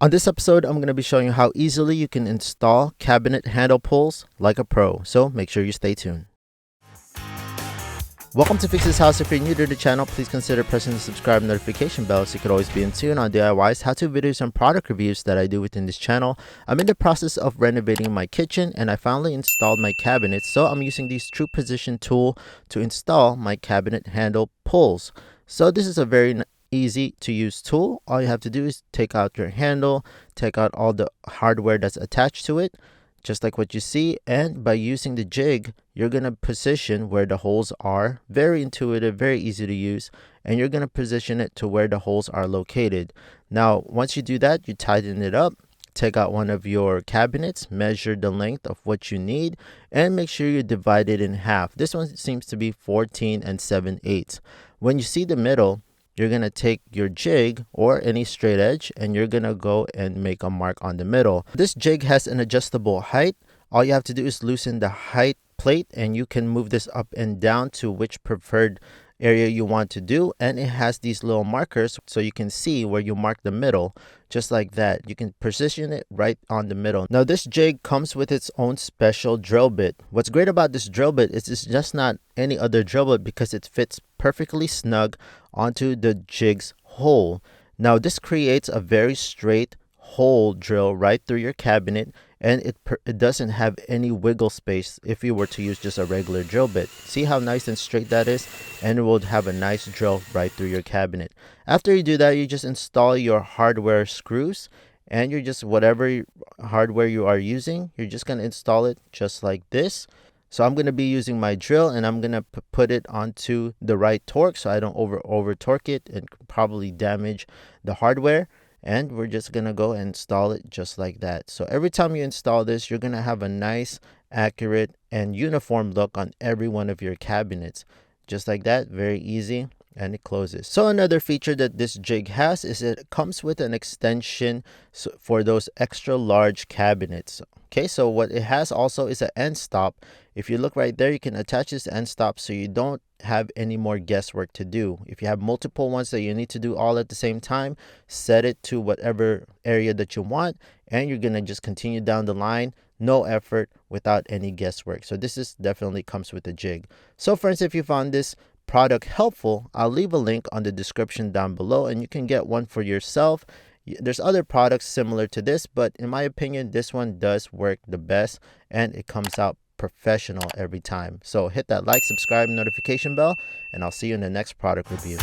On this episode, I'm going to be showing you how easily you can install cabinet handle pulls like a pro, so make sure you stay tuned. Welcome to Fix This House. If you're new to the channel, please consider pressing the subscribe notification bell so you could always be in tune on DIYs, how-to videos, and product reviews that I do within this channel. I'm in the process of renovating my kitchen and I finally installed my cabinets, so I'm using this True Position tool to install my cabinet handle pulls. So this is a very easy to use tool. All you have to do is take out your handle, take out all the hardware that's attached to it, just like what you see, and by using the jig, you're going to position where the holes are. Very intuitive, very easy to use, and you're going to position it to where the holes are located. Now, once you do that, you tighten it up, take out one of your cabinets, measure the length of what you need, and make sure you divide it in half. This one seems to be 14 and 7/8. When you see the middle, you're going to take your jig or any straight edge and you're going to go and make a mark on the middle. This jig has an adjustable height. All you have to do is loosen the height plate and you can move this up and down to which preferred area you want to do, and it has these little markers so you can see where you mark the middle, just like that. You can position it right on the middle. Now this jig comes with its own special drill bit. What's great about this drill bit is it's just not any other drill bit because it fits perfectly snug onto the jig's hole. Now this creates a very straight hole drill right through your cabinet, and it doesn't have any wiggle space if you were to use just a regular drill bit. See how nice and straight that is, and it will have a nice drill right through your cabinet. After you do that, you just install your hardware screws, and you're just whatever hardware you are using, you're just going to install it just like this. So I'm going to be using my drill and I'm going to put it onto the right torque so I don't over torque it and probably damage the hardware. And we're just going to go and install it just like that. So every time you install this, you're going to have a nice, accurate, and uniform look on every one of your cabinets. Just like that, very easy, and it closes. So another feature that this jig has is it comes with an extension for those extra large cabinets. Okay, so what it has also is an end stop. If you look right there, you can attach this end stop so you don't have any more guesswork to do. If you have multiple ones that you need to do all at the same time, set it to whatever area that you want, and you're gonna just continue down the line, no effort, without any guesswork. So this is definitely comes with a jig. So friends, if you found this product helpful, I'll leave a link on the description down below and you can get one for yourself. There's other products similar to this, but in my opinion, this one does work the best and it comes out professional every time. So hit that like, subscribe, notification bell, and I'll see you in the next product review.